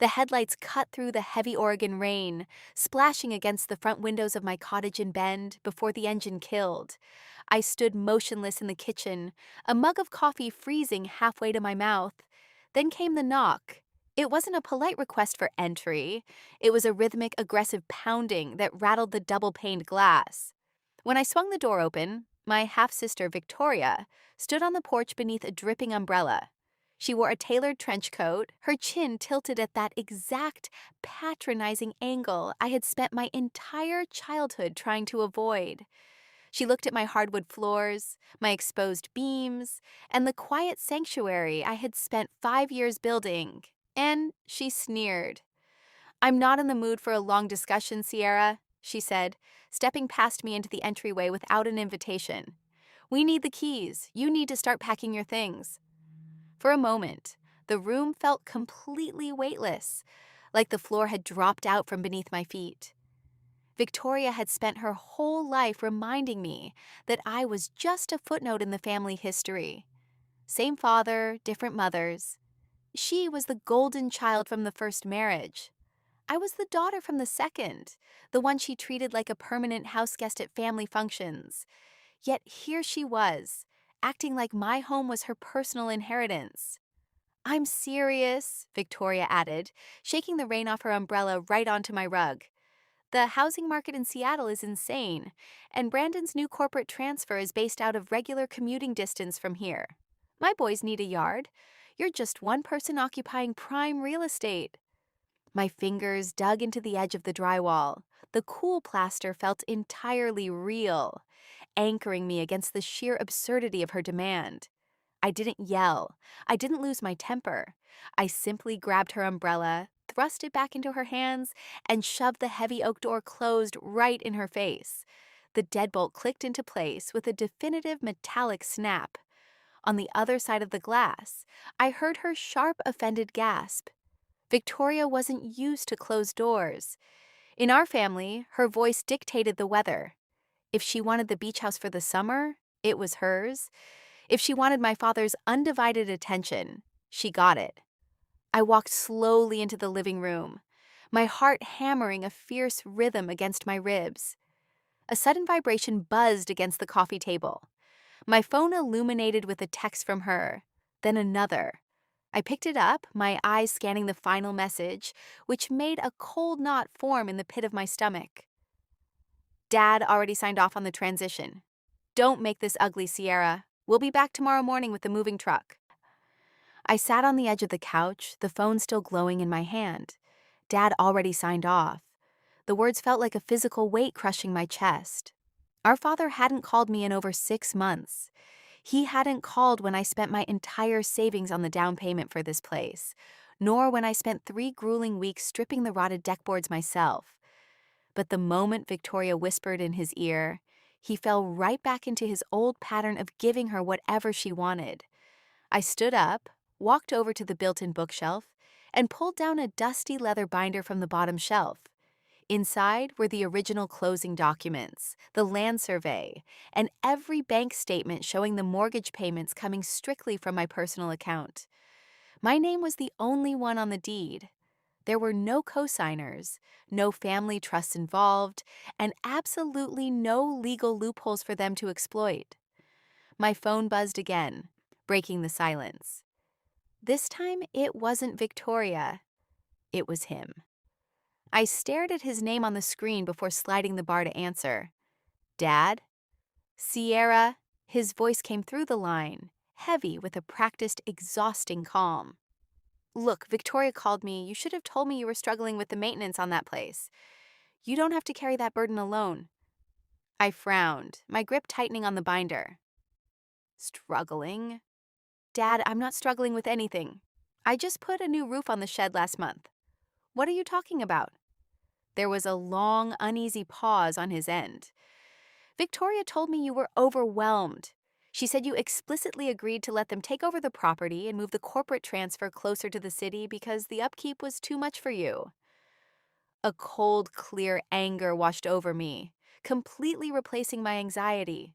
The headlights cut through the heavy Oregon rain, splashing against the front windows of my cottage in Bend before the engine killed. I stood motionless in the kitchen, a mug of coffee freezing halfway to my mouth. Then came the knock. It wasn't a polite request for entry. It was a rhythmic, aggressive pounding that rattled the double-paned glass. When I swung the door open, my half-sister, Victoria, stood on the porch beneath a dripping umbrella. She wore a tailored trench coat, her chin tilted at that exact, patronizing angle I had spent my entire childhood trying to avoid. She looked at my hardwood floors, my exposed beams, and the quiet sanctuary I had spent 5 years building, and she sneered. "I'm not in the mood for a long discussion, Sierra," she said, stepping past me into the entryway without an invitation. "We need the keys. You need to start packing your things." For a moment, the room felt completely weightless, like the floor had dropped out from beneath my feet. Victoria had spent her whole life reminding me that I was just a footnote in the family history. Same father, different mothers. She was the golden child from the first marriage. I was the daughter from the second, the one she treated like a permanent house guest at family functions. Yet here she was, acting like my home was her personal inheritance. "I'm serious," Victoria added, shaking the rain off her umbrella right onto my rug. "The housing market in Seattle is insane, and Brandon's new corporate transfer is based out of regular commuting distance from here. My boys need a yard. You're just one person occupying prime real estate." My fingers dug into the edge of the drywall. The cool plaster felt entirely real, anchoring me against the sheer absurdity of her demand. I didn't yell. I didn't lose my temper. I simply grabbed her umbrella, thrust it back into her hands, and shoved the heavy oak door closed right in her face. The deadbolt clicked into place with a definitive metallic snap. On the other side of the glass, I heard her sharp, offended gasp. Victoria wasn't used to closed doors. In our family, her voice dictated the weather. If she wanted the beach house for the summer, it was hers. If she wanted my father's undivided attention, she got it. I walked slowly into the living room, my heart hammering a fierce rhythm against my ribs. A sudden vibration buzzed against the coffee table. My phone illuminated with a text from her, then another. I picked it up, my eyes scanning the final message, which made a cold knot form in the pit of my stomach. "Dad already signed off on the transition. Don't make this ugly, Sierra. We'll be back tomorrow morning with the moving truck." I sat on the edge of the couch, the phone still glowing in my hand. Dad already signed off. The words felt like a physical weight crushing my chest. Our father hadn't called me in over 6 months. He hadn't called when I spent my entire savings on the down payment for this place, nor when I spent 3 grueling weeks stripping the rotted deckboards myself. But the moment Victoria whispered in his ear, he fell right back into his old pattern of giving her whatever she wanted. I stood up, walked over to the built-in bookshelf, and pulled down a dusty leather binder from the bottom shelf. Inside were the original closing documents, the land survey, and every bank statement showing the mortgage payments coming strictly from my personal account. My name was the only one on the deed. There were no co-signers, no family trusts involved, and absolutely no legal loopholes for them to exploit. My phone buzzed again, breaking the silence. This time, it wasn't Victoria. It was him. I stared at his name on the screen before sliding the bar to answer. "Dad?" "Sierra." His voice came through the line, heavy with a practiced, exhausting calm. "Look, Victoria called me. You should have told me you were struggling with the maintenance on that place. You don't have to carry that burden alone." I frowned, my grip tightening on the binder. "Struggling?" "Dad, I'm not struggling with anything. I just put a new roof on the shed last month." "What are you talking about?" There was a long, uneasy pause on his end. "Victoria told me you were overwhelmed. She said you explicitly agreed to let them take over the property and move the corporate transfer closer to the city because the upkeep was too much for you." A cold, clear anger washed over me, completely replacing my anxiety.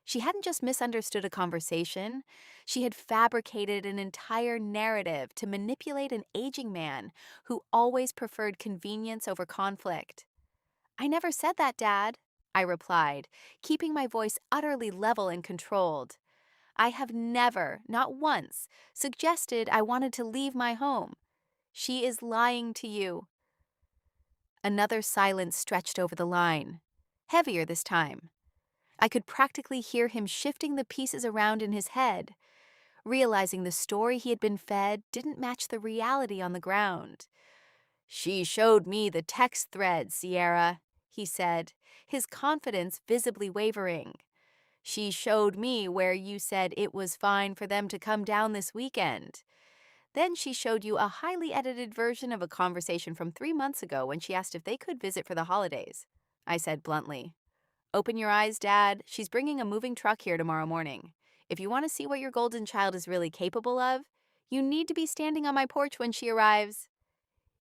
She hadn't just misunderstood a conversation, she had fabricated an entire narrative to manipulate an aging man who always preferred convenience over conflict. "I never said that, Dad," I replied, keeping my voice utterly level and controlled. "I have never, not once, suggested I wanted to leave my home. She is lying to you." Another silence stretched over the line, heavier this time. I could practically hear him shifting the pieces around in his head, realizing the story he had been fed didn't match the reality on the ground. "She showed me the text thread, Sierra," he said, his confidence visibly wavering. "She showed me where you said it was fine for them to come down this weekend. Then she showed you a highly edited version of a conversation from 3 months ago when she asked if they could visit for the holidays," I said bluntly. "Open your eyes, Dad. She's bringing a moving truck here tomorrow morning. If you want to see what your golden child is really capable of, you need to be standing on my porch when she arrives."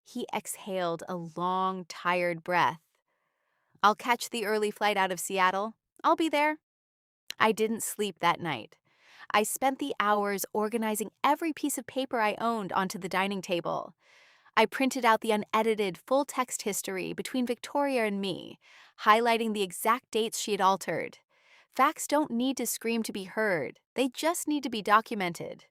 He exhaled a long, tired breath. "I'll catch the early flight out of Seattle. I'll be there." I didn't sleep that night. I spent the hours organizing every piece of paper I owned onto the dining table. I printed out the unedited full text history between Victoria and me, highlighting the exact dates she had altered. Facts don't need to scream to be heard, they just need to be documented.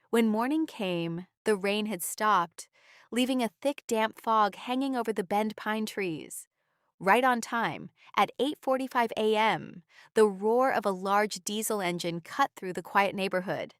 When morning came, the rain had stopped, leaving a thick, damp fog hanging over the bend pine trees. Right on time, at 8:45 a.m., the roar of a large diesel engine cut through the quiet neighborhood.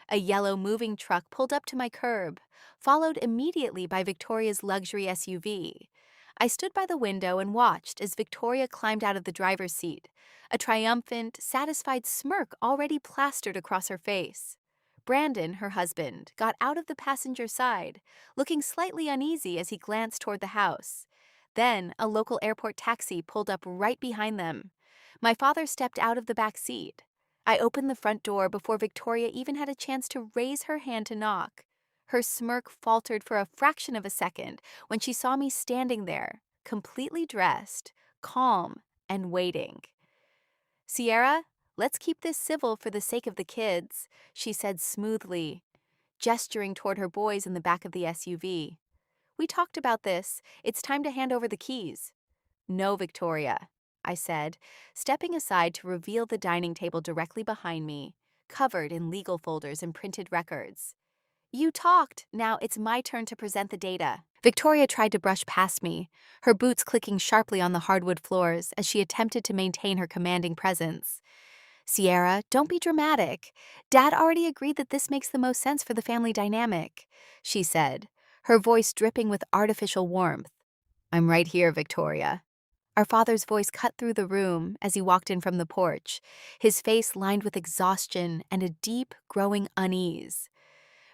A yellow moving truck pulled up to my curb, followed immediately by Victoria's luxury SUV. I stood by the window and watched as Victoria climbed out of the driver's seat, a triumphant, satisfied smirk already plastered across her face. Brandon, her husband, got out of the passenger side, looking slightly uneasy as he glanced toward the house. Then, a local airport taxi pulled up right behind them. My father stepped out of the back seat. I opened the front door before Victoria even had a chance to raise her hand to knock. Her smirk faltered for a fraction of a second when she saw me standing there, completely dressed, calm, and waiting. "Sierra, let's keep this civil for the sake of the kids," she said smoothly, gesturing toward her boys in the back of the SUV. "We talked about this. It's time to hand over the keys." "No, Victoria," I said, stepping aside to reveal the dining table directly behind me, covered in legal folders and printed records. "You talked. Now it's my turn to present the data." Victoria tried to brush past me, her boots clicking sharply on the hardwood floors as she attempted to maintain her commanding presence. "Sierra, don't be dramatic. Dad already agreed that this makes the most sense for the family dynamic," she said, her voice dripping with artificial warmth. "I'm right here, Victoria." Our father's voice cut through the room as he walked in from the porch, his face lined with exhaustion and a deep, growing unease.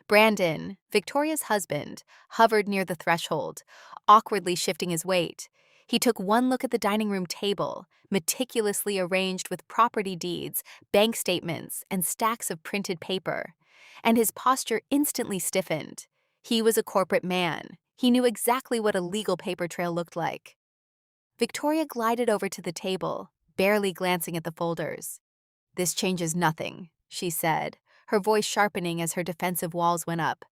Brandon, Victoria's husband, hovered near the threshold, awkwardly shifting his weight. He took one look at the dining room table, meticulously arranged with property deeds, bank statements, and stacks of printed paper, and his posture instantly stiffened. He was a corporate man. He knew exactly what a legal paper trail looked like. Victoria glided over to the table, barely glancing at the folders. "This changes nothing," she said, her voice sharpening as her defensive walls went up.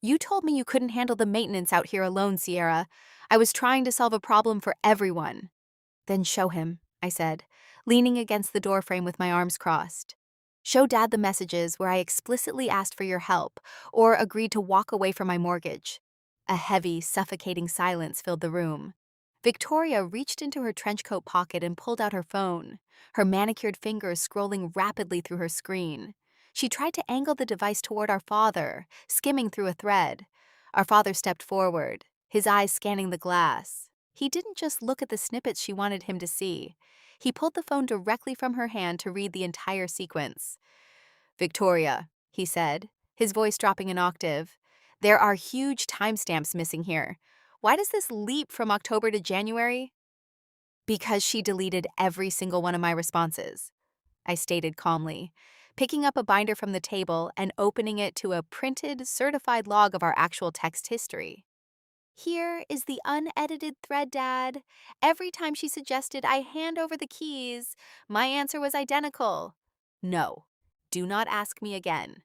"You told me you couldn't handle the maintenance out here alone, Sierra. I was trying to solve a problem for everyone." "Then show him," I said, leaning against the doorframe with my arms crossed. "Show Dad the messages where I explicitly asked for your help or agreed to walk away from my mortgage." A heavy, suffocating silence filled the room. Victoria reached into her trench coat pocket and pulled out her phone, her manicured fingers scrolling rapidly through her screen. She tried to angle the device toward our father, skimming through a thread. Our father stepped forward, his eyes scanning the glass. He didn't just look at the snippets she wanted him to see. He pulled the phone directly from her hand to read the entire sequence. "Victoria," he said, his voice dropping an octave, "there are huge timestamps missing here. Why does this leap from October to January?" "Because she deleted every single one of my responses," I stated calmly, picking up a binder from the table and opening it to a printed, certified log of our actual text history. "Here is the unedited thread, Dad. Every time she suggested I hand over the keys, my answer was identical. No, do not ask me again.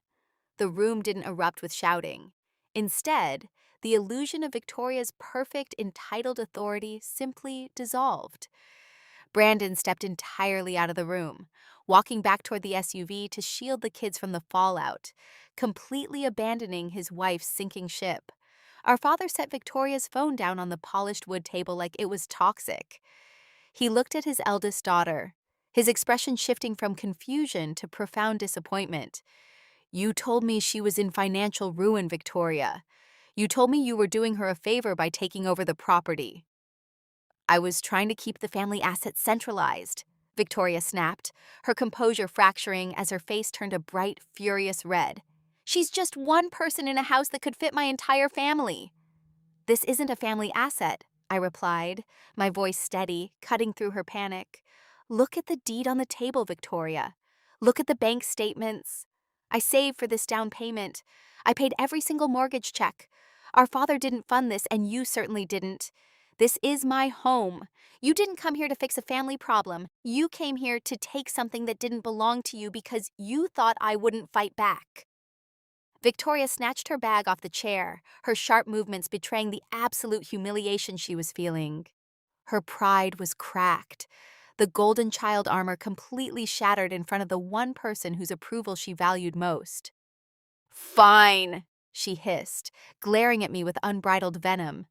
The room didn't erupt with shouting. Instead, the illusion of Victoria's perfect, entitled authority simply dissolved. Brandon stepped entirely out of the room, walking back toward the SUV to shield the kids from the fallout, completely abandoning his wife's sinking ship. Our father set Victoria's phone down on the polished wood table like it was toxic. He looked at his eldest daughter, his expression shifting from confusion to profound disappointment. "You told me she was in financial ruin, Victoria. You told me you were doing her a favor by taking over the property." "I was trying to keep the family assets centralized," Victoria snapped, her composure fracturing as her face turned a bright, furious red. "She's just one person in a house that could fit my entire family." "This isn't a family asset," I replied, my voice steady, cutting through her panic. "Look at the deed on the table, Victoria. Look at the bank statements. I saved for this down payment. I paid every single mortgage check. Our father didn't fund this, and you certainly didn't. This is my home. You didn't come here to fix a family problem. You came here to take something that didn't belong to you because you thought I wouldn't fight back." Victoria snatched her bag off the chair, her sharp movements betraying the absolute humiliation she was feeling. Her pride was cracked, the golden child armor completely shattered in front of the one person whose approval she valued most. "Fine," she hissed, glaring at me with unbridled venom.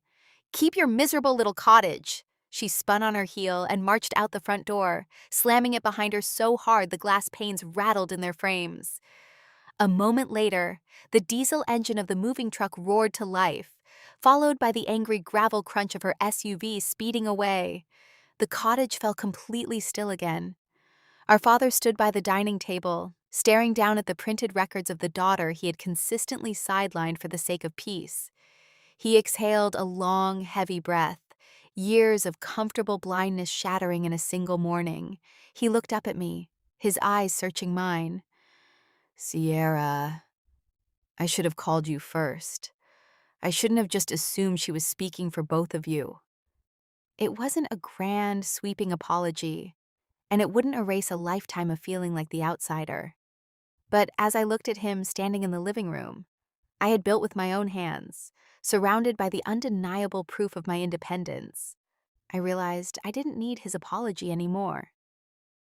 "Keep your miserable little cottage." She spun on her heel and marched out the front door, slamming it behind her so hard the glass panes rattled in their frames. A moment later, the diesel engine of the moving truck roared to life, followed by the angry gravel crunch of her SUV speeding away. The cottage fell completely still again. Our father stood by the dining table, staring down at the printed records of the daughter he had consistently sidelined for the sake of peace. He exhaled a long, heavy breath, years of comfortable blindness shattering in a single morning. He looked up at me, his eyes searching mine. "Sierra, I should have called you first. I shouldn't have just assumed she was speaking for both of you." It wasn't a grand, sweeping apology, and it wouldn't erase a lifetime of feeling like the outsider. But as I looked at him standing in the living room, I had built with my own hands, surrounded by the undeniable proof of my independence, I realized I didn't need his apology anymore.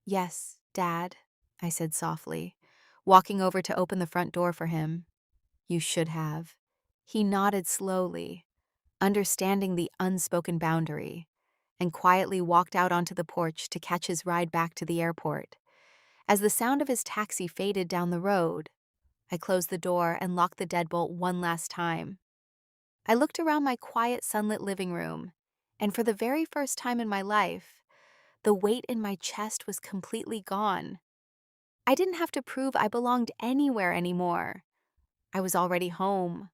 "Yes, Dad," I said softly, walking over to open the front door for him. "You should have." He nodded slowly, understanding the unspoken boundary, and quietly walked out onto the porch to catch his ride back to the airport. As the sound of his taxi faded down the road, I closed the door and locked the deadbolt one last time. I looked around my quiet, sunlit living room, and for the very first time in my life, the weight in my chest was completely gone. I didn't have to prove I belonged anywhere anymore. I was already home,